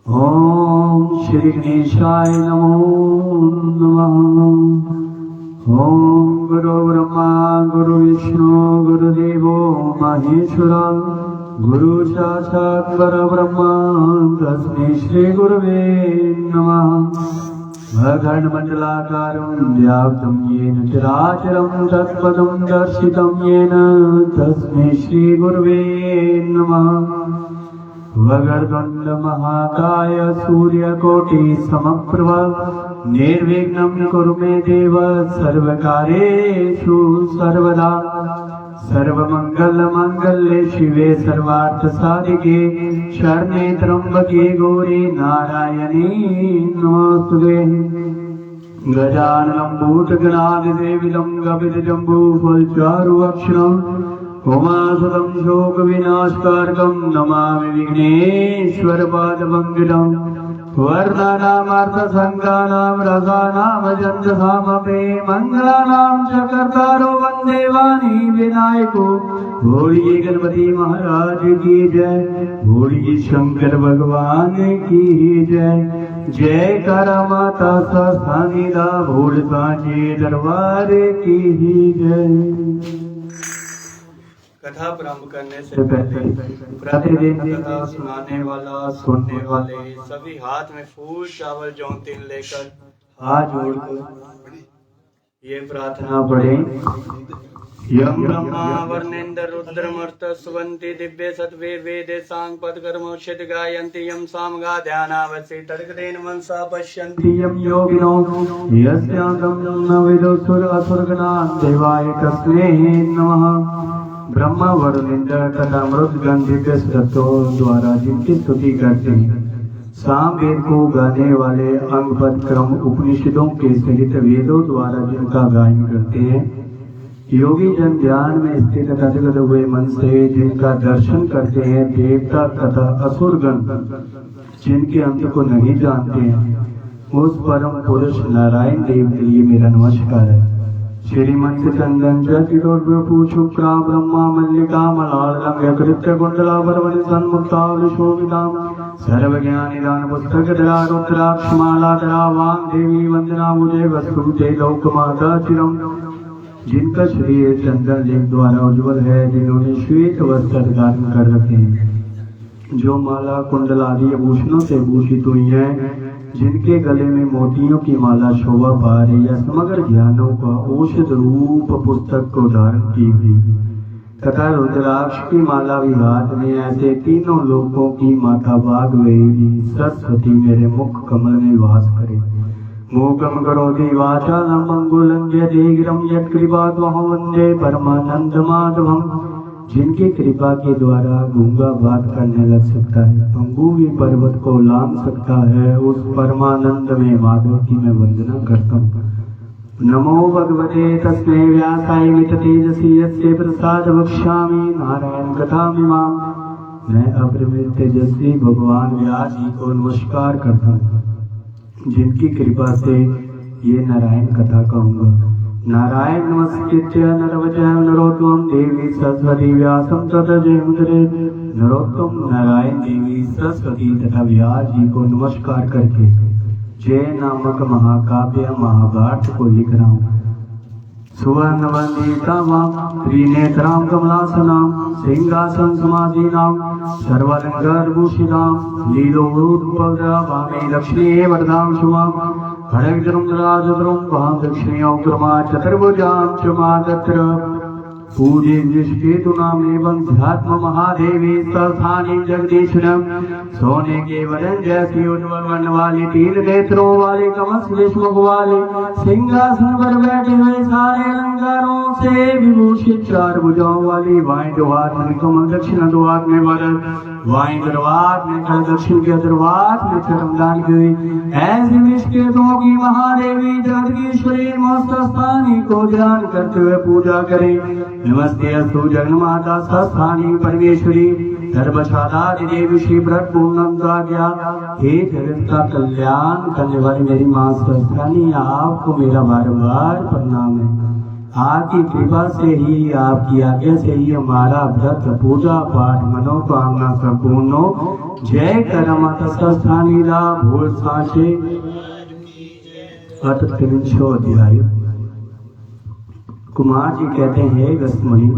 ओम श्री गणेशाय नमो नमः। ओम गुरु ब्रह्मा गुरु विष्णु गुरुदेवो महेश्वरा गुरु साक्षात् परब्रह्म तस्मै श्री गुरवे नमः। अखण्डमण्डलाकारं व्याप्तं येन चराचरं तत्पदं दर्शितं येन तस्मै श्री गुरवे नमः। वक्रतुण्ड महाकाय सूर्यकोटि समप्रभ निर्विघ्नं कुरु मे देव सर्वकार्येषु सर्वदा। सर्वमंगलमांगल्ये शिवे सर्वार्थसाधिके शरण्ये त्र्यंबके गौरी नारायणी नमोस्तुते। गजाननं भूतगणाधिसेवितं गपितजम्बूफलचारुभक्षणं उमासुतं शोकविनाशकारकं नमामि विघ्नेश्वरपादपङ्कजं। वर्णानामर्थसङ्गानां रसानां जन्तसामपि मङ्गलानां च कर्तारो वन्दे वाणी विनायको। भोलिए गणपति महाराज की जय, भोलिए शंकर भगवान की जय। जय करा माता स्थानीदा भोल सांचे दरबार की जय। कथा प्रारंभ करने से पहले प्रतिदिन कथा सुनाने वाला सुनने वाले सभी हाथ में फूल चावल जौनतीन लेकर हाथ जोड़कर ये प्रार्थना पढ़ें। यम ब्रह्मा वर्णेन्द्र रुद्रमर्त सुवंति दिव्य सत्वे वेदे सांग पद कर्मोषित गायन्ति यम सामगा ध्यानावसि तर्कदेन मनसा पश्यन्ति यम योगिनो यस्यांगं न विदुसुर असुरगणा देवाय तस्मै नमः। ब्रह्मा वरुण इंद्र तथा मृत गंधिक सत्तों द्वारा जिनकी स्तुति करते हैं, साम वेद को गाने वाले अंग पद क्रम उपनिषदों के सहित वेदों द्वारा जिनका गायन करते हैं, योगी जन ध्यान में स्थित गदगद हुए मन से जिनका दर्शन करते हैं, देवता तथा असुरगण जिनके अंत को नहीं जानते हैं, उस परम पुरुष नारायण देव के लिए मेरा नमस्कार है। श्रीमंत चंदन शुक्रा ब्रह्मा मल्लिका मलालकृत्य कुंडलाभरवनि सन्मुक्ता शोभितां सर्वज्ञानिदान पुस्तकधरा रुद्राक्षमालाधरा वां देवी वंदना मुझे वस्तुते लोकमाता चिरम। जिनका शरीर चंदन लेप द्वारा उज्ज्वल है, जिन्होंने श्वेत वस्त्र धारण कर रखे हैं, जो माला कुंडल आदि आभूषणों से भूषित हुई है, जिनके गले में मोतियों की माला शोभा पा रही है, समग्र ज्ञानों का औषध रूप पुस्तक को धारण की हुई तथा रुद्राक्ष की माला भी हाथ में, ऐसे तीनों लोकों की माता भाग वेदी सरस्वती मेरे मुख कमल में वास करे। मूकम करोति वाचालं मंगुलं यदेगिरं यत्कृपात्महं वन्दे परमानंद माधवम्। जिनकी कृपा के द्वारा गूंगा बात करने लग सकता है, पंगु भी पर्वत को लांघ सकता है, उस परमानंद में माधव की मैं वंदना करता हूँ। नमो भगवते तस्मै व्यासाय मिततेजसी यस्य प्रसाद वक्ष्यामि नारायण कथामिमाम्। मैं अपरिमित तेजस्वी भगवान व्यास जी को नमस्कार करता हूँ, जिनकी कृपा से ये नारायण कथा कहूँगा। नारायण नमस्कृत्य नरवचनं नरोत्तमं देवी सरस्वती व्यासं ततो जयमुदीरयेत्। नरोत्तम नारायण देवी सरस्वती तथा व्यास जी को नमस्कार करके जय नामक महाकाव्य महाभारत को लिख रहा हूँ। सुवर्णवन्दितां त्रिनेत्रां कमलासनां सिंहासन समाधीनां सर्वालङ्कारभूषितां लीलोरूपभद्रां वामे लक्ष्मीं वरदां शुभां खड्गजं राजद्रुं वां दक्षिणे क्रमा चतुर्भुजां च मातत्र पूजे निष्केतुनामेवं ध्यात्म महादेवी स्थानी जगदीशनम। सोने के वरण जैसी उज्ज्वल वर्ण वाली, तीन नेत्रों वाले, कमल मुख वाले, सिंहासन पर बैठे हुए, सारे अलंकारों से विभूषित, चार भुजाओं वाली, बाएं दो हाथ में कमल, दक्षिण दो हाथ में वरण, बाएं दरवार में खड़, दक्षिण के दरवार में चरमदान की ऐसी निष्केतों की महादेवी जगदीश्वरी मस्तस्थानी को ध्यान करते हुए पूजा करें। नमस्ते अस्तु जगन्माता स्थानी परमेश्वरी सर्वसाधारी देवी श्री व्रत पूर्णम द्वाज्ञा। हे जगत का कल्याण करने वाली मेरी माँ स्थानी, आपको मेरा बार बार प्रणाम है। आपकी कृपा से ही, आपकी आज्ञा से ही हमारा व्रत पूजा पाठ मनोकामना संपूर्ण हो। जय कर माता संस्थानी लाभ भूल साचे अट 300 अध्याय। कुमार जी कहते हैं, गस्मुनि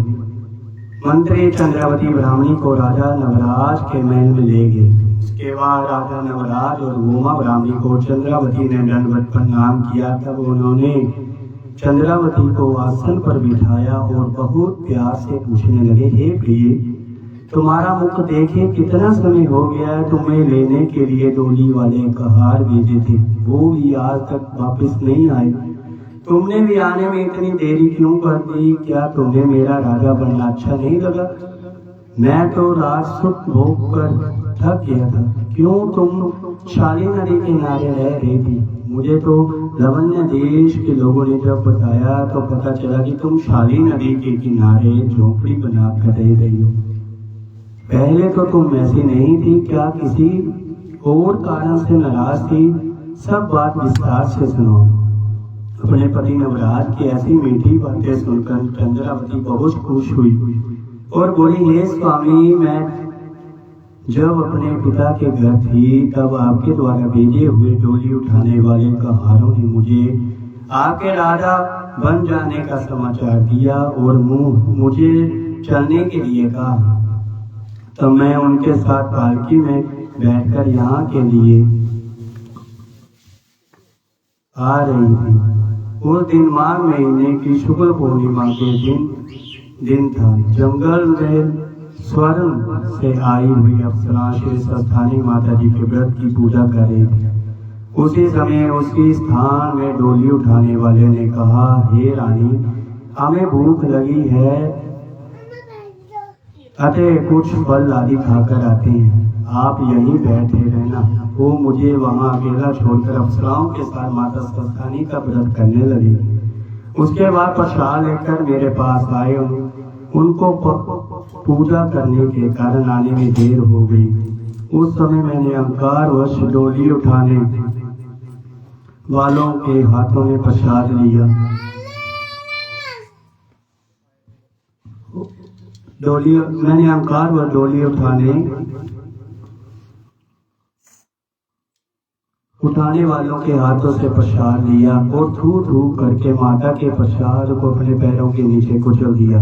मंत्री चंद्रावती ब्राह्मणी को राजा नवराज के महल में ले गए। उसके बाद राजा नवराज और उमा ब्राह्मणी को चंद्रावती ने दंडवत प्रणाम किया। तब उन्होंने चंद्रावती को आसन पर बिठाया और बहुत प्यार से पूछने लगे, हे प्रिय, तुम्हारा मुख देखे कितना समय हो गया है। तुम्हें लेने के लिए डोली वाले कहार भेजे थे, वो भी आज तक वापस नहीं आए। तुमने भी आने में इतनी देरी क्यों कर दी? क्या तुम्हें मेरा राजा बनना अच्छा नहीं लगा? मैं तो राजसुख भोग कर थक गया था। क्यों तुम शाली नदी के किनारे रह रही थी? मुझे तो लवण्य देश के लोगों ने जब बताया तो पता चला कि तुम शाली नदी के किनारे झोपड़ी बना कर रह रही हो। पहले तो तुम ऐसी नहीं थी। क्या किसी और कारण से नाराज थी? सब बात विस्तार से सुनो। अपने पति नवराज की ऐसी मीठी बातें सुनकर चंद्रावती बहुत खुश हुई और बोली, हे स्वामी, मैं जब अपने पिता के घर थी तब आपके द्वारा भेजे हुए डोली उठाने वाले कहारों ने मुझे आपके राजा बन जाने का समाचार दिया और मुझे चलने के लिए कहा। तब मैं उनके साथ पालकी में बैठकर यहाँ के लिए आ रही थी। उस दिन माघ महीने की शुक्ल पूर्णिमा के दिन था। जंगल में स्वर्ण से आई हुई अप्सरा श्री स्थानी माता जी के व्रत की पूजा कर रही थी। उसी समय उसकी स्थान में डोली उठाने वाले ने कहा, हे रानी, हमें भूख लगी है, अतः कुछ फल आदि खाकर आते हैं, आप यहीं बैठे रहना। वो मुझे वहां अकेला छोड़कर अप्सराओं के साथ माता स्थानी का व्रत करने लगी। उसके बाद प्रसाद लेकर मेरे पास आए। उनको पूजा करने के कारण आने में देर हो गई। उस समय मैंने अहंकारवश डोली उठाने वालों के हाथों में प्रसाद लिया। मैंने अहंकारवश डोली उठाने वालों के हाथों से प्रसाद लिया और थू थू करके माता के प्रसाद को अपने पैरों के नीचे कुचल दिया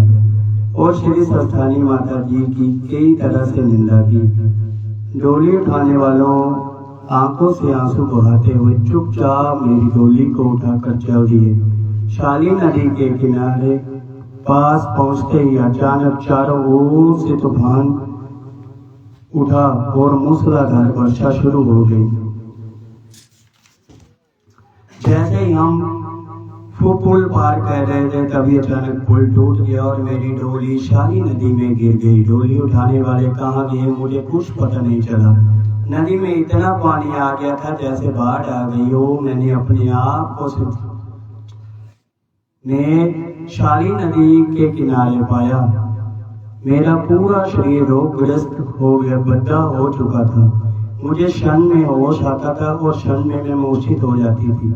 और श्री स्थानी माता जी की कई तरह से निंदा की। डोली उठाने वालों आंखों से आंसू बहाते हुए चुपचाप मेरी डोली को उठाकर चल दिए। शाली नदी के किनारे पास पहुंचते ही अचानक चारों ओर से तूफान उठा और मूसलाधार वर्षा शुरू हो गई। जैसे ही हम पुल पार कर रहे थे तभी अचानक पुल टूट गया और मेरी डोली शाली नदी में गिर गई। डोली उठाने वाले कहाँ गए मुझे कुछ पता नहीं चला। नदी में इतना पानी आ गया था जैसे बाढ़ आ गई हो। मैंने अपने आप को शाली नदी के किनारे पाया। मेरा पूरा शरीर रोगग्रस्त हो गया, बद्दा हो चुका था। मुझे क्षण में होश आता था और क्षण में मैं मूर्छित हो जाती थी।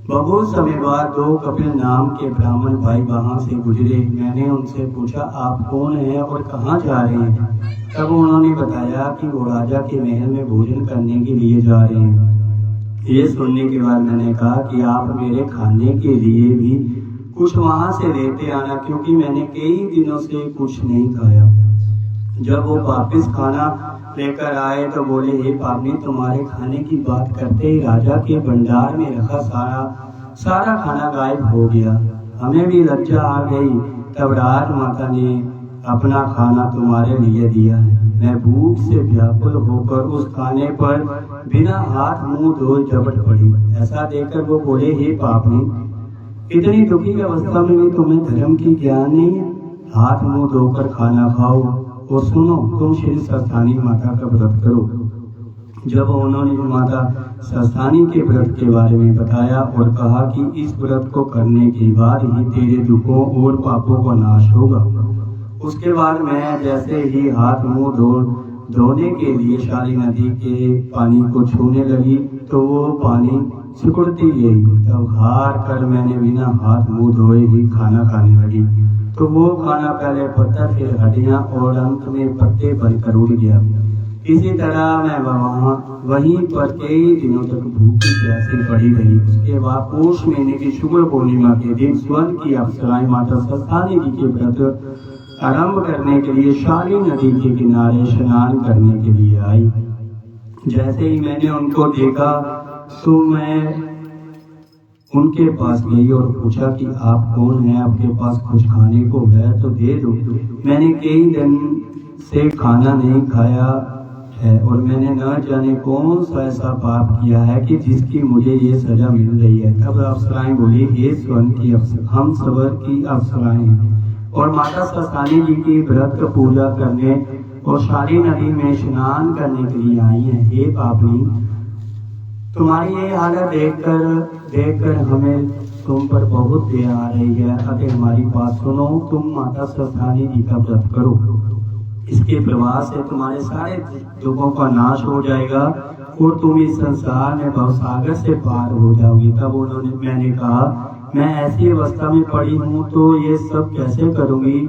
बहुत समय बाद 2 कपिल नाम के ब्राह्मण भाई वहां से गुजरे। मैंने उनसे पूछा, आप कौन हैं और कहाँ जा रहे हैं? तब उन्होंने बताया कि वो राजा के महल में भोजन करने के लिए जा रहे हैं। ये सुनने के बाद मैंने कहा कि आप मेरे खाने के लिए भी कुछ वहां से लेते आना, क्योंकि मैंने कई दिनों से कुछ नहीं खाया। जब वो वापस खाना लेकर आए तो बोले, हे पापनी, तुम्हारे खाने की बात करते ही राजा के भंडार में रखा सारा खाना गायब हो गया। हमें भी लज्जा आ गई। तब राजमाता ने अपना खाना तुम्हारे लिए दिया है। मैं भूख से व्याकुल होकर उस खाने पर बिना हाथ मुंह धोए झपट पड़ी। ऐसा देखकर वो बोले, हे पापनी, इतनी दुखी अवस्था में भी तुम्हें धर्म की ज्ञान नहीं है? हाथ मुंह धोकर खाना खाओ और सुनो, तुम श्री स्थानी माता का व्रत करो। जब उन्होंने माता स्थानी के व्रत के बारे में बताया और कहा कि इस व्रत को करने के बाद ही तेरे दुखों और पापों का नाश होगा, उसके बाद मैं जैसे ही हाथ मुंह धोने के लिए शाली नदी के पानी को छूने लगी तो वो पानी सिकुड़ती गई। तब हार कर मैंने बिना हाथ मुंह धोए ही खाना खाने लगी। तो वो खाना पहले पत्थर, फिर हड्डियां और अंत में पत्ते बनकर उड़ गया। इसी तरह मैं वहीं पर कई दिनों तक भूखी प्यासी पड़ी रही। उसके बाद पौष महीने की शुक्ल पूर्णिमा के दिन स्वर्ण की अप्सराएं माता सस्तानी जी के व्रत आरंभ करने के लिए शाली नदी के किनारे स्नान करने के लिए आई। जैसे ही मैंने उनको देखा तो मैं उनके पास गई और पूछा कि आप कौन हैं, आपके पास कुछ खाने को है तो दे दो। मैंने कई दिन से खाना नहीं खाया है और मैंने न जाने कौन सा ऐसा पाप किया है कि जिसकी मुझे ये सजा मिल रही है। तब अप्सराएं बोली, हे स्वर्ण की हम सबर की अप्सराएं हैं और माता सस्तानी जी की व्रत पूजा करने और शाली नदी में स्नान करने के लिए आई हैं। हे पापनी, तुम्हारी ये हालत देखकर हमें तुम पर बहुत दया आ रही है। अतः हमारी बात सुनो, तुम माता सस्तानी जी का व्रत करो। इसके प्रभाव से तुम्हारे सारे दुखों का नाश हो जाएगा और तुम इस संसार में भवसागर से पार हो जाओगी। तब मैंने कहा, मैं ऐसी अवस्था में पड़ी हूँ तो ये सब कैसे करूँगी?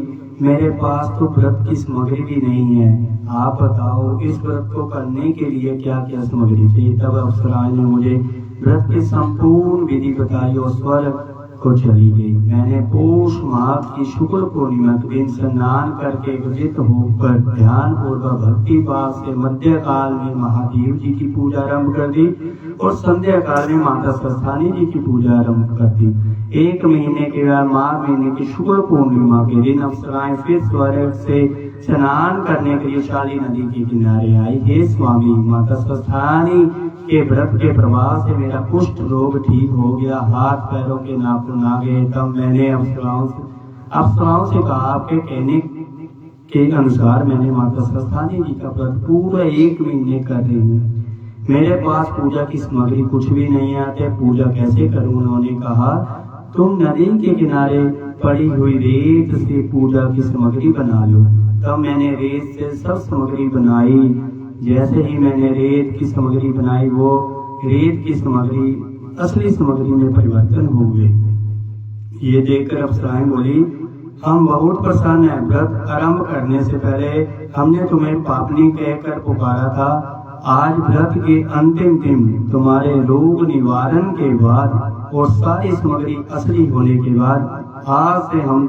मेरे पास तो व्रत की सामग्री भी नहीं है। आप बताओ, इस व्रत को करने के लिए क्या क्या सामग्री चाहिए? तब अप्सराएं ने मुझे व्रत की संपूर्ण विधि बताई और स्वर्ग को चली गई। मैंने पौष माह की शुक्ल पूर्णिमा के दिन स्नान करके एकत्रित होकर ध्यान पूर्वक भक्ति भाव से मध्य काल में महादेव जी की पूजा आरंभ कर दी और संध्या काल में माता सस्तानी जी की पूजा आरंभ कर दी। एक महीने के बाद माघ महीने की शुक्ल पूर्णिमा के दिन अप्सराएं फिर स्वर्ग से स्नान करने के लिए शाली नदी के किनारे आई। हे स्वामी, माता सस्तानी के व्रत के प्रभाव से मेरा कुष्ठ रोग ठीक हो गया, हाथ पैरों के नाखून आ गए। तब मैंने अप्सराओं से कहा, आपके कहने के अनुसार मैंने माता सस्तानी जी का व्रत पूरा 1 महीने कर रही हूँ। मेरे पास पूजा की सामग्री कुछ भी नहीं आते, पूजा कैसे करूँ? उन्होंने कहा, तुम नदी के किनारे पड़ी हुई रेत से पूजा की सामग्री बना लो। तब मैंने रेत से सब सामग्री बनाई। जैसे ही मैंने रेत की सामग्री बनाई, वो रेत की सामग्री असली सामग्री में परिवर्तन हो गई। ये देखकर अप्सराएं बोली, हम बहुत प्रसन्न हैं। व्रत आरंभ करने से पहले हमने तुम्हें पापनी कहकर पुकारा था। आज व्रत के अंतिम दिन तुम्हारे रोग निवारण के बाद और सारी सामग्री असली होने के बाद आज से हम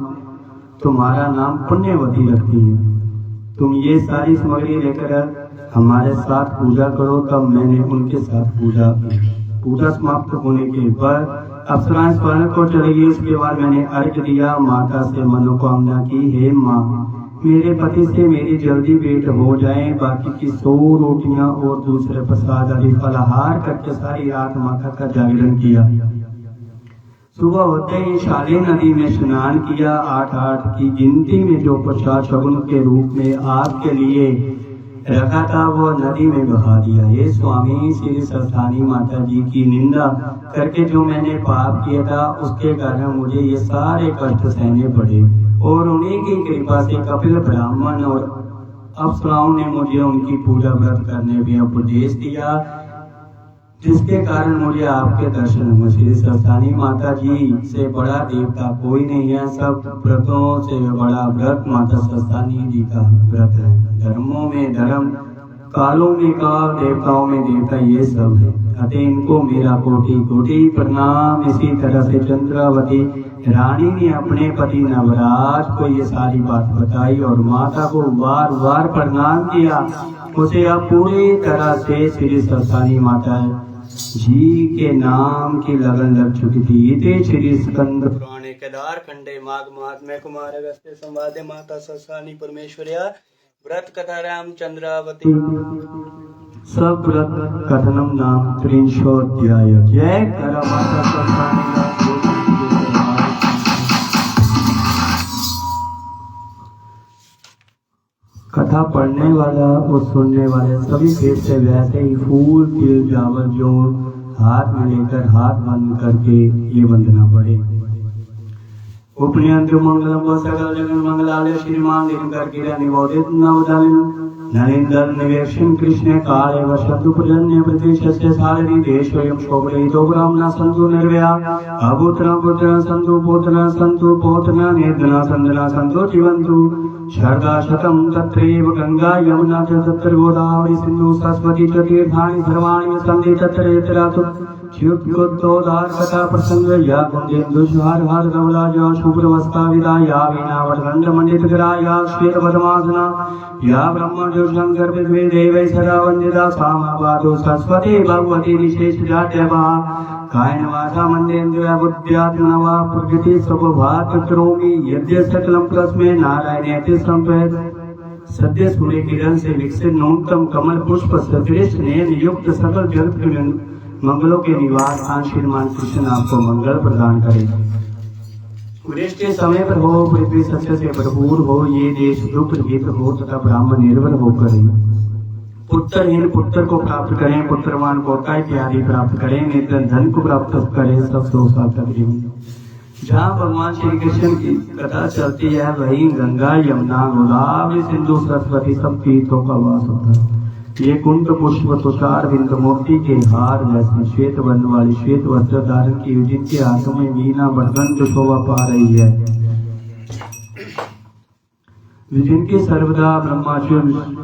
तुम्हारा नाम पुण्यवती रखती हैं। तुम ये सारी सामग्री लेकर हमारे साथ पूजा करो। तब मैंने उनके साथ पूजा की। पूजा समाप्त होने के बाद अप्सराएं स्वर्ग को चली गई। उसके बाद मैंने अर्घ दिया, माता से मनोकामना की, हे माँ, मेरे पति से मेरी जल्दी भेंट हो जाए। बाकी की 100 रोटियां और दूसरे प्रसाद आदि फलाहार करके सारी रात माता का जागरण किया। सुबह होते ही शाली नदी में स्नान किया। 8 की गिनती में जो प्रसाद शगुन के रूप में आपके लिए रखा था वो नदी में बहा दिया। हे स्वामी, श्री सस्तानी माता जी की निंदा करके जो मैंने पाप किया था उसके कारण मुझे ये सारे कष्ट सहने पड़े और उन्हीं की कृपा से कपिल ब्राह्मण और अप्सराओं ने मुझे उनकी पूजा व्रत करने का उपदेश दिया, जिसके कारण मुझे आपके दर्शन हुए। श्री सस्तानी माता जी से बड़ा देवता कोई नहीं है। सब व्रतों से बड़ा व्रत माता सस्तानी जी का व्रत है। धर्मों में धर्म, कालों में काल, देवताओं में देवता, ये सब है। अतः इनको मेरा कोटि कोटि प्रणाम। इसी तरह से चंद्रावती रानी ने अपने पति नवराज को ये सारी बात बताई और माता को बार बार प्रणाम किया। उसे अब पूरी तरह से श्री सस्तानी माता जी के नाम की लगन लग चुकी थी। इति श्री स्कंद पुराणे केदार खंडे माघ महात्म्य कुमार अगस्त्य संवादे माता सस्तानी परमेश्वर्या व्रत कथा राम चंद्रावती सब व्रत कथनम नाम 300 अध्याय। जय करा माता सस्तानी। कथा पढ़ने वाला और सुनने वाले सभी पेट से वैसे ही फूल तिल चावल जो हाथ में लेकर हाथ बंद करके ये वंदना पड़े। उपनियंत्र मंगलम व सकल जगन मंगलालय श्रीमान दिन करके निवोदित नवदालिन नरेन्द्र निवेक्षण कृष्ण काले वसतु प्रजन्य प्रतिशस्य सारणी देशोयम शोभरहितो ब्राह्मणा सन्तु निर्वया अपुत्र पुत्र सन्तु पुत्र सन्तु पौत्र निर्धना सन्दना सन्तु जीवन्तु शरदा शतम तत्रैव गंगा यमुना च तत्र गोदावरी सिंधु सरस्वती च तीर्थानि सर्वाणि सन्ति तत्र यत्रातु चित्तोदार कथा प्रसंग या कुंजेन्दु शुहार हार कमला या शुभ्रवस्ता विदा या वीणा वटगंड मंडित करा या श्वेत पद्मासना या ब्रह्म जो शंकर विद्वे देवै सदा वंदिता सामावादो सरस्वती भगवती विशेष जाट्यवा कायन वाचा मंदेन्द्रिया बुद्ध्यात्मनवा प्रकृति स्वभात करोमि यद्य सकलम तस्मै नारायणे संपेत सद्य सूर्य किरण से विकसित न्यूनतम कमल पुष्प सदृश नयन युक्त सकल जगत के मंगलों के निवास श्रीमान कृष्ण आपको मंगल प्रदान करे। वृष्टि समय पर हो, पृथ्वी सत्य से भरपूर हो, ये देश दुख रहित हो तथा ब्राह्मण निर्भर हो करे। पुत्रहीन पुत्र को प्राप्त करें, पुत्रवान पौता इत्यादि प्राप्त करें, निर्धन धन को प्राप्त करें, सब सो सार्थक जीवन। जहाँ भगवान श्री कृष्ण की कथा चलती है वहीं गंगा यमुना गोदावरी सिंधु सरस्वती सब तीर्थों का वास होता है। ये कुंड पुष्प तुषार बिंद मोती के हार जैसे श्वेत वर्ण वाली श्वेत वस्त्र धारण की हुई, जिनके हाथों में वीणा बरगंड शोभा पा रही है, जिनकी सर्वदा ब्रह्मा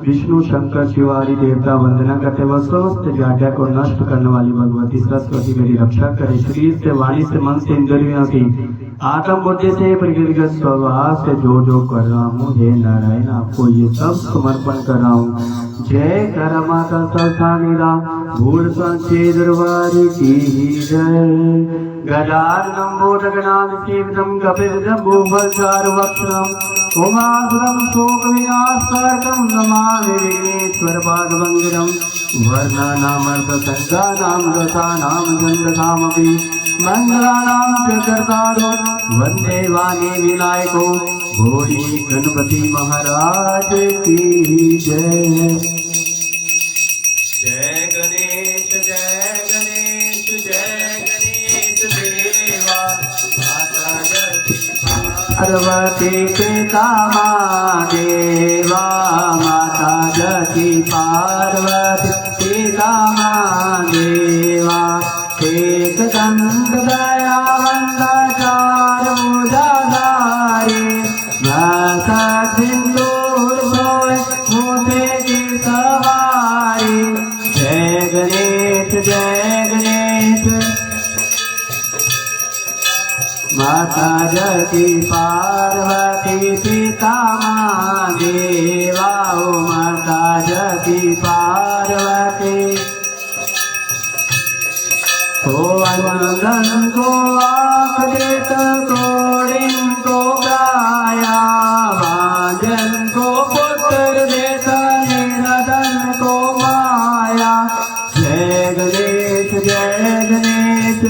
विष्णु शंकर शिवारी देवता वंदना करते, वह समस्त जाड्या को नष्ट करने वाली भगवती सरस्वती मेरी रक्षा करे। शरीर से, वाणी से, मन से, इंद्रियों से, आत्म बुद्धि से, प्रकृतिगत स्वभाव से जो जो कर रहा हूँ, हे नारायण आपको ये सब समर्पण कर रहा हूँ। जय कर माता सरसानीरा भूल संचेदरवारी की जय। गदार नंबोदगनाद सेवितम कपिलजम्बो फलचारु वक्त्रम उमासुरम शोक विनाशकारकम नमामि विघ्नेश्वर पादवंदिरम। वर्णानामर्थ संज्ञानाम रसानाम गंधकामपि मंगलानाम च कर्तारो वंदे वाणी विनायको भोरी गणपति महाराज की जय। जय गणेश जय गणेश जय गणेश देवा माता जगती पार्वती पिता महादेवा माता जगती पार्वती पिता महादेवा। एक दंत दयावंत चार भुजाधारी माता सिंदूर सोए मोते की सवारी। जय गणेश जय गणेश माता जगती पार्वती पिता महादेवा ओ माता जगती पार्वती। ओ अनंदन को आकृत कोडिन को गाया, भाजन को पुत्र देता निरदन को माया। जय गणेश जय गणेश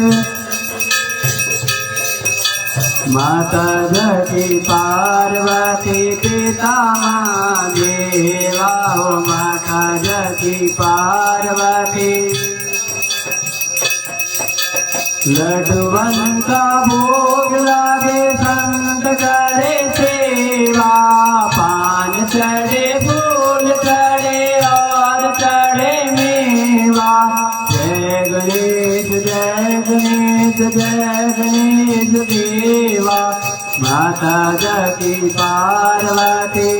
माता जगती पार्वती पिता महादेवा ओ माता जगती पार्वती। लड्डुवन का भोग लागे संत करे सेवा, पान चढ़े फूल चढ़े और चढ़े मेवा। जय गणेश जय गणेश जय गणेश देवा माता जगती पार्वती।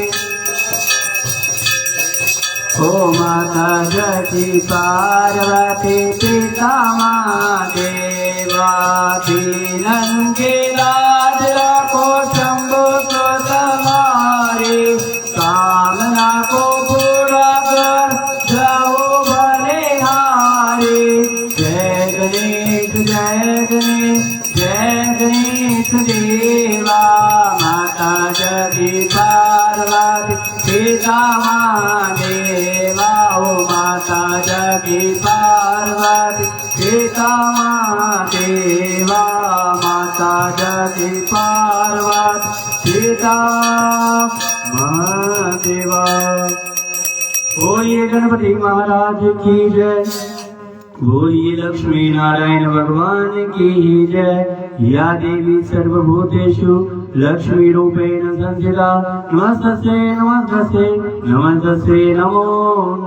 ओ माता जगती पार्वती पिता महादेवा। दीनन के लाज रखो शंभु को तुम्हारी, कामना को पूरा कर जाओ बलिहारी। जय गणेश जय गणेश जय गणेश देवा माता जगती पार्वती पिता महादेवा ओ माता जगती पार्वती पिता महादेवा माता जगती पार्वती पिता महादेवा। बोलिए गणपति महाराज की जय, बोलिए लक्ष्मी नारायण भगवान की जय। या देवी सर्वभूतेषु लक्ष्मी रूपेण संस्थिता नमस्तस्यै नमस्तस्यै नमस्तस्यै नमो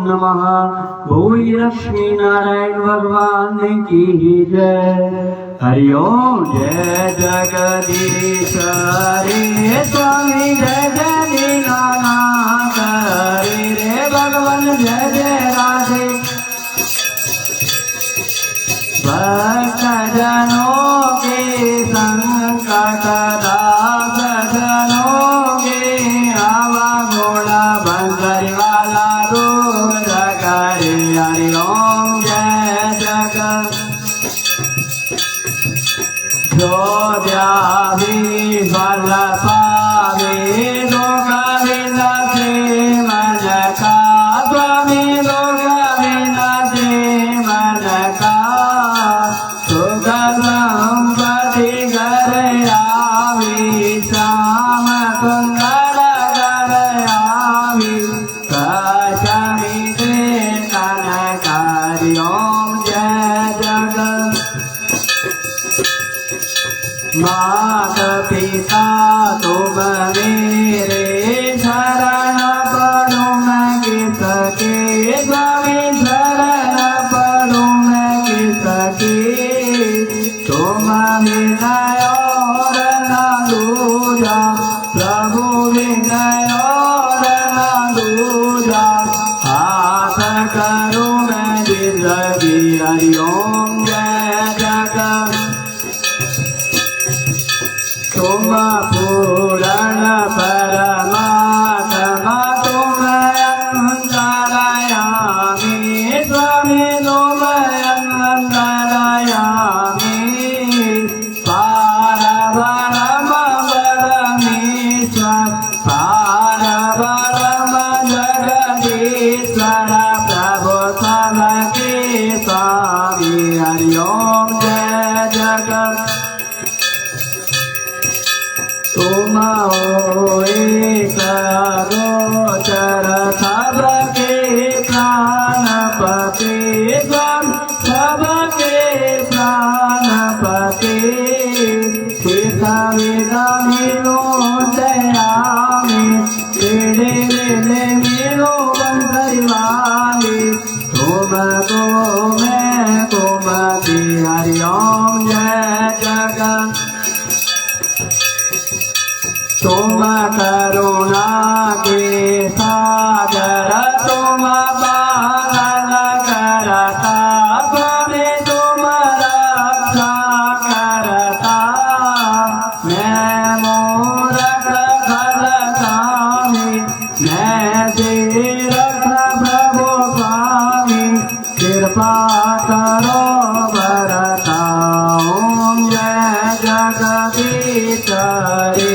नमः। भूरि लक्ष्मी नारायण भगवान की जय। हरि ओम। जय जगदीश हरे स्वामी जय जय दीनानाथ हरे रे भगवान जय जय राधे। भक्तजनों के संकट दास जनों के आवा घोड़ा बंसरी वाला दूर करे। हरि ओम। जय जगत जो ध्यावी फल पावे दुख विनाशे मन का स्वामी दुख विनाशे मन का। सुख संपत्ति घर आवी श्याम सुंदर घर आवी कशमी दे कनकारी। ओम। जय जगत मात पिता तुम मेरे शरण पड़ो मैं किसके। स्वामी शरण पड़ो मैं किसके। तुम विनय और न दूजा प्रभु विनय और न दूजा हाथ करो मैं जिंदगी। हरि ओम। जय जगत तुम पूर्ण परमात्मा तुम अंतरयामी। स्वामी तुम अंतरयामी पार ब्रह्म परमेश्वर पार ब्रह्म जगदीश्वर प्रभु सबके स्वामी। हरि ओम। जय जगत तुम हो एक गोचर सबके प्राणपति। सबके प्राणपति सीता वेदा मिलो दयामी तेरे वेले मिलो बंसरी वाली। तुमको मैं कुमति। हरि ओम। जय जगत तुम करुणा के सागर तुम पालन करता। स्वामी तुम रक्षा करता। मैं मूरख फलकामी मैं तीरथ प्रभु स्वामी कृपा करो बरता। ओम। जय जगदीश हरे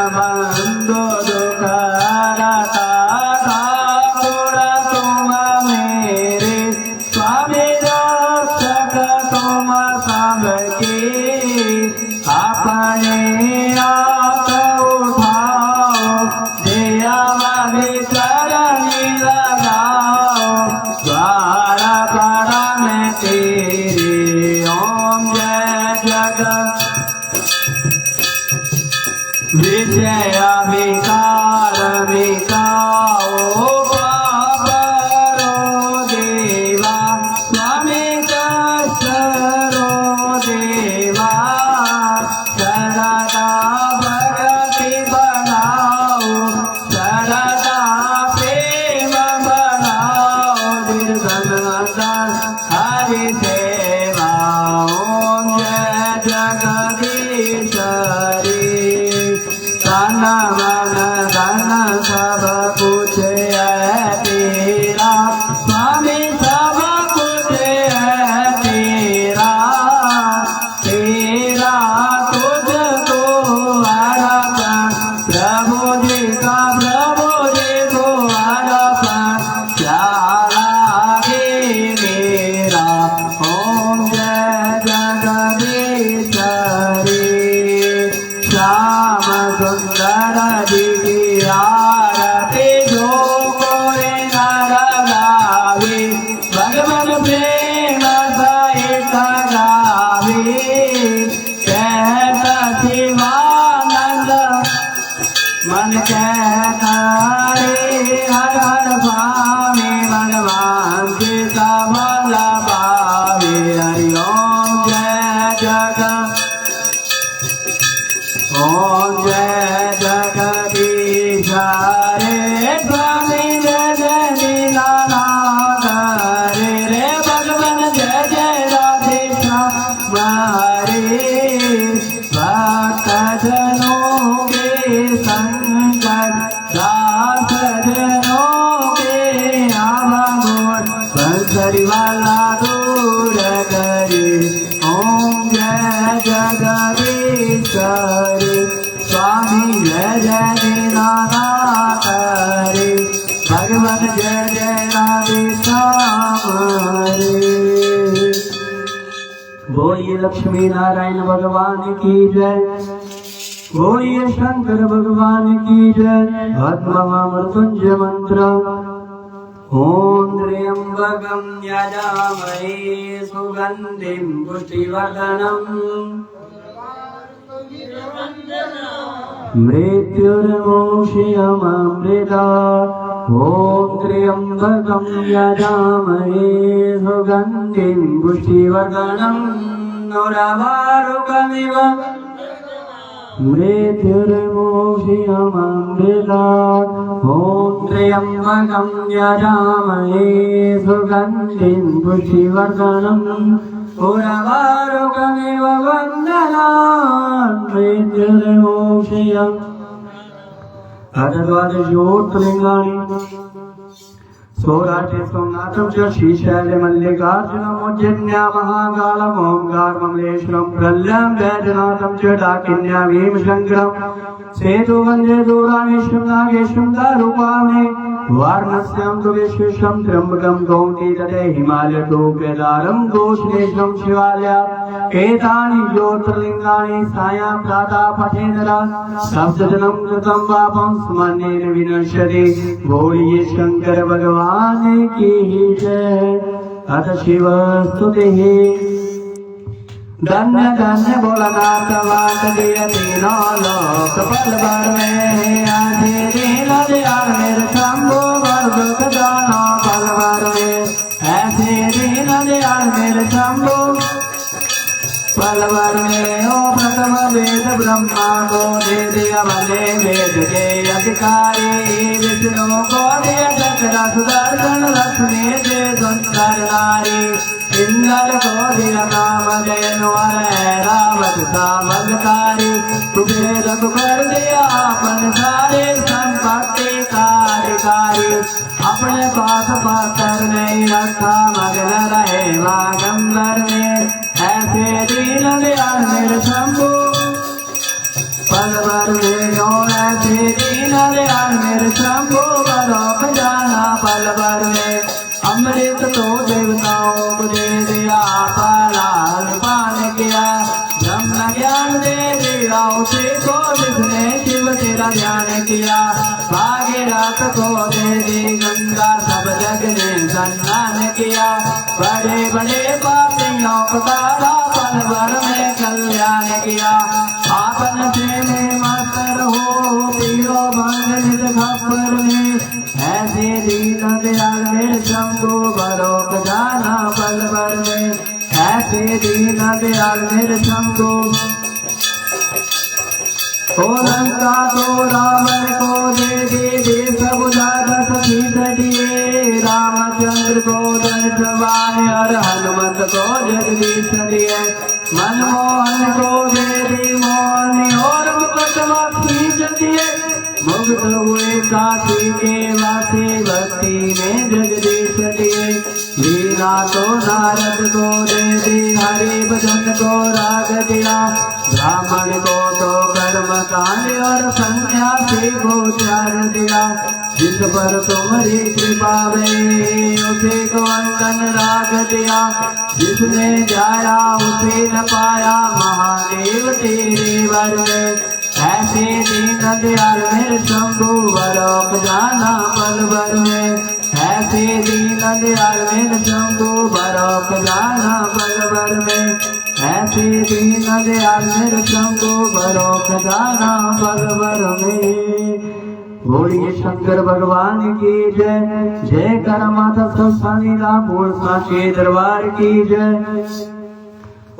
बंधु दुख हरता ठाकुर तुम मेरे। स्वामी रक्षक तुम सबके। अपने आप उठाओ दया वाली चरणी लगाओ द्वार पर परिवाला दूर करे। ओम जय जगदीश हरे स्वामी जय जय दीनानाथ हरे भगवान जय जय राधे श्याम हरे। बोलिए लक्ष्मी नारायण भगवान की जय, बोलिए शंकर भगवान की जय। मृत्युंजय मंत्र। ओम त्र्यंबकं यजामहे सुगंधिं पुष्टिवर्धनम् मृत्युर्मोक्षयममृतात्। ओम त्र्यंबकं यजामहे सुगंधिं पुष्टिवर्धनम् उर्वारुकमिव मृत्युर्मोक्षयममृतात्। ओम त्र्यंबकं यजामहे सुगंधिं पुष्टिवर्धनम् उर्वारुकमिव बन्धनात् मृत्युर्मोक्षयम्। ज्योतिर्लिंगानि सौराष्ट्रे सोमनाथं च श्रीशैले मल्लिकार्जुनम् उज्जयिन्या महाकालम् ओंकार ममलेश्वरम् प्रलयं वैद्यनाथं च डाकिन्या भीमशङ्करम् सेतुवन्दे दूरामेश्वरं नागेश्वरं दारुपाणे वाराणस्यां तु विश्वेश्वरं त्र्यम्बकं गौरी तटे हिमालयतो केदारं घोषणेश्वरं शिवालया। एतानि ज्योतिर्लिंगानि सायं प्रातः पठेन्नरा शब्दजनं कृतं पापं स्मरणेन विनश्यति। बोलिए शंकर भगवान की जय। अथ शिव स्तुतिः। धन्य धन्य भोलानाथ वाट दिया तीनों लोक पल भर में आधे दीन दयाल मेरे शंभु वर दुख दोनों पल भर में ऐसे दीन दयाल मेरे शंभु पल भर में। ओ प्रथम वेद ब्रह्मा को दे दिया भले वेद के अधिकारी विष्णु को दिया चक्र सुदर्शन लक्ष्मी दे सुंदर नारी इंद्र को दिया नाम जयनवर रावत सामलकारी कुबेर को कर दिया अपन सारे संपत्ति कार्यकारी अपने पास पात्र नहीं रखा मगन रहे वागंबर में ऐसे दीन दयाल मेरे शंभु पल भर में। ऐसे दीन दयाल मेरे शंभु बरोक जाना पल भर में। अमृत तो देवताओं को दे दिया पालाल पान किया ब्रह्म ज्ञान दे दिया उसे को जिसने शिव तेरा ध्यान किया। भागीरथ को दे दी गंगा सब जग ने स्नान किया। बड़े बड़े पापियों को तारा पल भर में कल्याण किया। आपन से में मातर हो पीरो भंग निज खप्पर में ऐसे दीन दयाल मेरे शंभु बरोक जाना पल भर में। ऐसे दीन दयाल मेरे शंभु। ओ लंका तो रावण को दे दे सब जागत सीत दिए। रामचंद्र को दंड बाण और हनुमत को जगदीश दिए। मनमोहन को दे दी मोहनी और मुकदमा खींच दिए। मुग्ध हुए काशी के वासी भक्ति में जगदीश दिए। लीला तो नारद को दे दी हरि भजन को राग दिया। ब्राह्मण को तो कर्म कांड और सन्यासी को चार दिया। जिस पर तुम्हारी कृपा हुई उसे को अंगन राग दिया। जिसने जाया उसे न पाया महादेव तेरे वर में। ऐसे दीन दयाल मेरे शंभु बरोक जाना पल भर में। ऐसे दीन दयाल मेरे शंभु बरोक जाना पल भर में। ऐसे दीन दयाल मेरे शंभु बरोक जाना पल भर में। बोलिए शंकर भगवान की जय। जय कर माता संस्थानी रामपुर साचे दरबार की जय।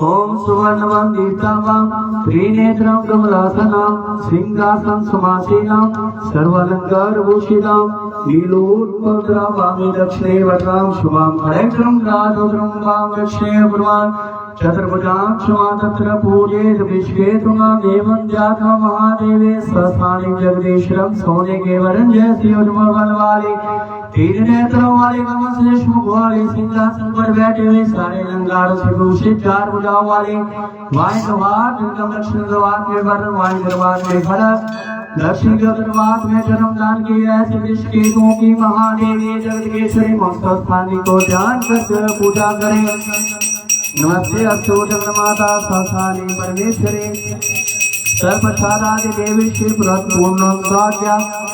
ओम सुवर्ण वंदितां त्रिनेत्रं कमलासनं सिंहासन समासीनं सर्वालंकार भूषितं नीलोत्पलरावामि दक्षिणे वक्त्रां शुभां फलैत्रं राजोत्रं वां दक्षिणे पूर्वां चतुर्भुजां क्षमा तत्र पूजेत विश्वे तुमां देवं जाता महादेवे स्थाने जगदीश्वरं सोने के वरण जैसी उज्ज्वल बल वाली तीन नेत्रों वाले श्रेष्ठ मुख वाले सिंहासन पर बैठे हुए सारे अलंकारों से भूषित चार भुजाओं वाले वाइन दरबार जिनका दक्षिण दरबार में वर वाइन दरबार में खड़क दक्षिण दरबार में जन्मदान किए ऐसे विश्वकेतुओं की महादेवी जगदीश्वरी महोत्सव स्थानी को ध्यान कर पूजा करें। नमस्ते अस्तु जगन्माता सासानी परमेश्वरी सर्वसाधारी देवी श्री पूर्ण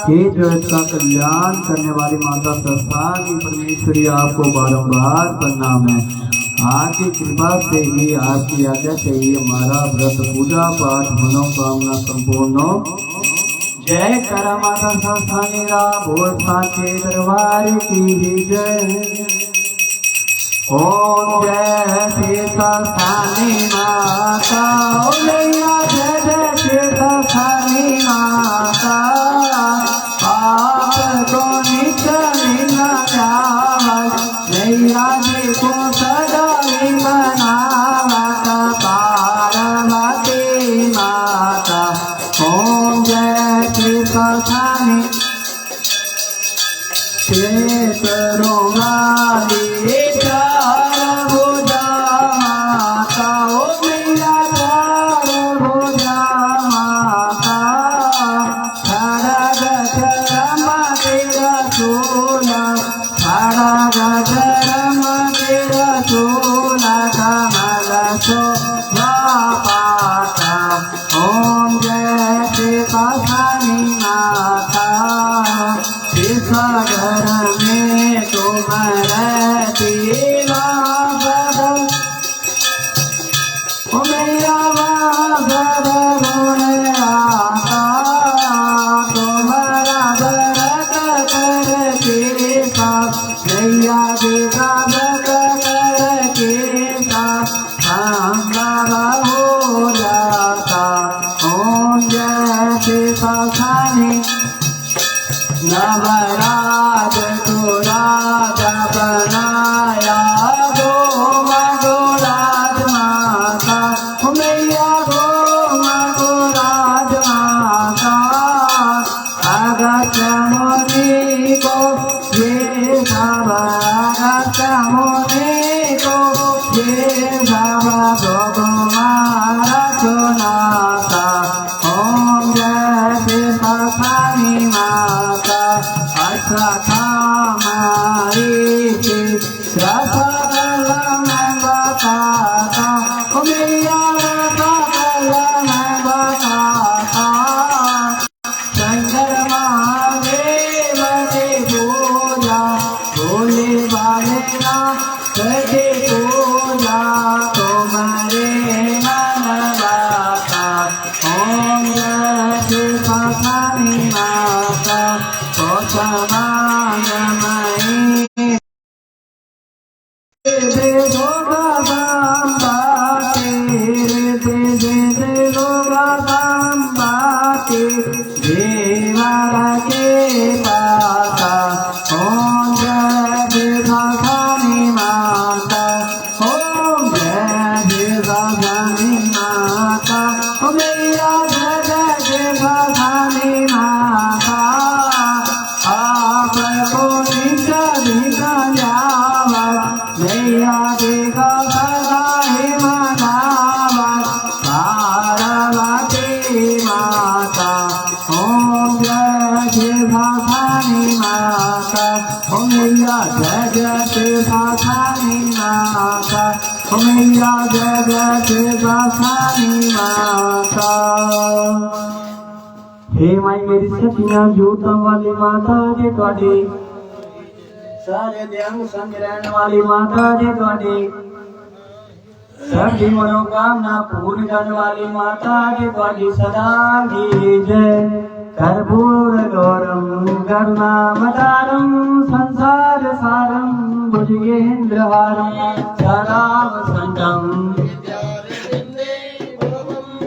हे जगत का कल्याण करने वाली माता संस्थान की परमेश्वरी आपको बारंबार प्रणाम है। आपकी कृपा से ही आपकी आज्ञा से ही हमारा व्रत पूजा पाठ मनोकामना संपूर्ण हो। जय करा माता संस्थानी बोल साचे दरबार की जय। ओम जय श्री संस्थानी माता मैया जय जय श्री संस्थानी माता आपको नित्य मिलना चावल मैया जी को सदा बनावत पार्वती माता। ओम जय श्री संस्थानी क्षेत्रों वाली ओम जय श्री संस्थानी माता घर में तुम रहती मैया आता तुम्हारा भरत करके मैया जी का भरत करके हो जाता। ओम जय श्री संस्थानी नवराज को राजा बनाया गो राज माता मैया गो राज माता अगस्त्य मुनि को ये अगस्त्य मुनि को ये तुम्हारा सुनाता। ओम जय श्री संस्थानी माता हमारी रसगल में बताता मैया रसगल में बताता शंकर महादेव की पूजा भोले वाले ना करके पूजा तुम्हारे मनवाता। ओम जय श्री संस्थानी माता हे माई मेरी सखियां जोतां वाली माता जी तुहाडी सारे देंग संग रहने वाली माता जी तुहाडी सबकी मनोकामना पूर्ण करने वाली माता जी तुहाडी सदा की जय। कर्पूर गौरम करुणावतारम संसार सारम भुजगेन्द्रहारम सदा वसंतम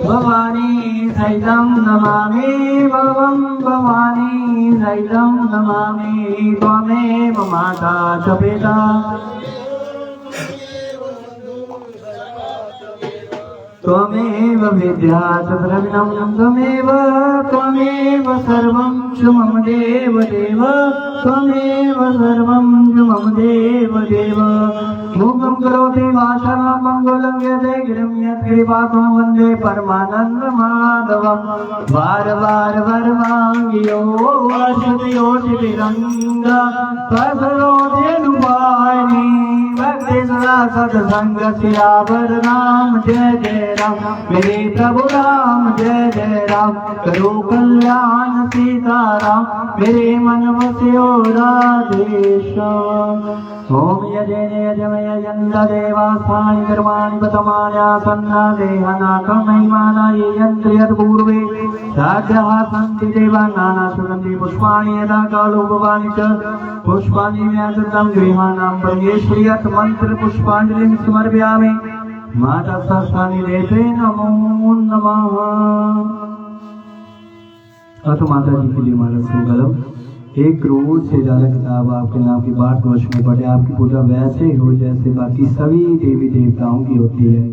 भवानी सहितं नमामि भवं भवानी सहितं नमामि त्वमेव माता च पिता त्वमेव त्वमेव विद्यात् द्रविणं त्वमेव सर्वं च मम देव देव त्वमेव सर्वं च मम देव देव मूकं करोति वाचालं मंगलं यते गिरिं यत्कृपातो वन्दे परमानन्दमाधवं वार वार वरवाङ्गियो वर्षतियोषितिरङ्ग प्रसरोधेनुपायिनी भक्ति सदा सत्संग सियावर राम जय जय राम मेरे प्रभु राम जय जय राम करो कल्याण सीताराम मेरे मन बस्यो राधेश्याम ओम यजने यजमय यन्द देवास्थानि धर्माणि पतमान्यासन्ना देहनाकं महिमाना ये यन्त्र यत्पूर्वे साध्यः सन्ति देवा नानासुगन्धि पुष्पाणि यदा कालोपवानि च पुष्पाणि व्याकृतं गृहाणां परमेश्वर्यत् मंत्र पुष्पांजलिं समर्पयामि माता सहस्राणि देते नमो नमः। अथ माता जी के लिए माला सुगलम 1 करोड़ से ज्यादा किताब आपके नाम की भारतवर्ष में पढ़े। आपकी पूजा वैसे ही हो जैसे बाकी सभी देवी देवताओं की होती है।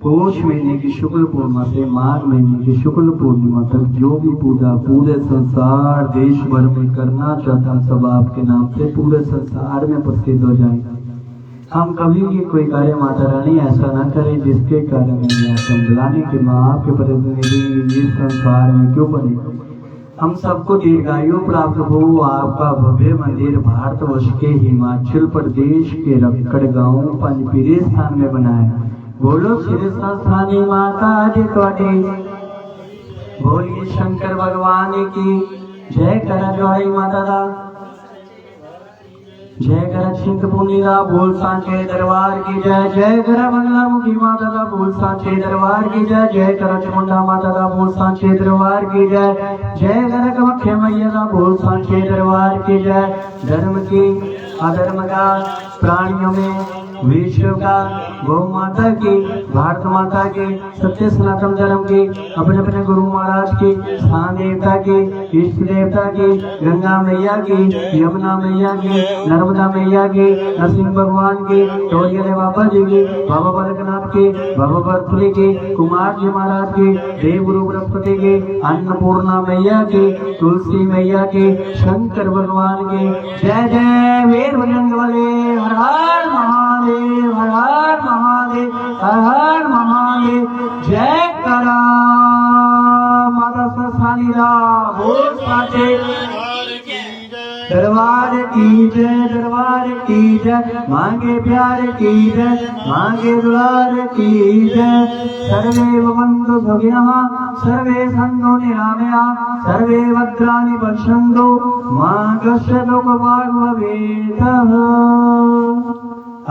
पौष महीने की शुक्ल पूर्णिमा से माघ महीने की शुक्ल पूर्णिमा तक जो भी पूजा पूरे संसार देश भर में करना चाहता हम सब आपके नाम से पूरे संसार में प्रसिद्ध हो जाए। हम कभी भी कोई कार्य माता रानी ऐसा न करें जिसके कारण बुलाने के माँ आपके प्रतिनिधि इस संसार में क्यों बने। हम सबको दीर्घायु प्राप्त हो। आपका भव्य मंदिर भारतवर्ष के हिमाचल प्रदेश के रक्कड़ गांव पंचपीरी स्थान में बना है। बोलो श्री संस्थानी माता जी ਤੁਹਾਡੀ बोलिए शंकर भगवान की जय करा जोड़ी माता दा जय करा चिंतपूर्णी दा बोल सांचे दरबार की जय जय करा बंगला मुखी माता दा बोल सांचे दरबार की जय जय करा चामुंडा माता दा बोल सांचे दरबार की जय जय करा कामाख्या मैया दा बोल सांचे दरबार की जय। धर्म की अधर्म का प्राणियों में विश्व का गौ माता की भारत माता की सत्य सनातन धर्म की अपने अपने गुरु महाराज की स्थान देवता की इष्ट देवता की गंगा मैया की यमुना मैया की नर्मदा मैया की नरसिंह भगवान की टोरिया बाबा जी की बाबा बालकनाथ की बाबा भरतरी की कुमार जी महाराज की देव गुरु बृहस्पति की अन्नपूर्णा मैया की तुलसी मैया की शंकर भगवान की जय जय वीर बजरंग वाले हर हर महादेव हर हर महादेव हर हर महादेव जय करा माता सहस्रानी बोल सांचे दरबार की जय मांगे प्यार की जय मांगे दुलार की जय। सर्वे भवन्तु सुखिनः सर्वे सन्तु निरामया सर्वे भद्राणि पश्यन्तु मा कश्चित् दुःखभाग् भवेत्।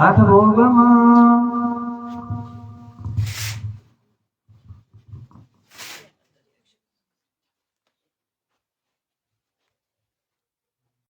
अथ भोगम्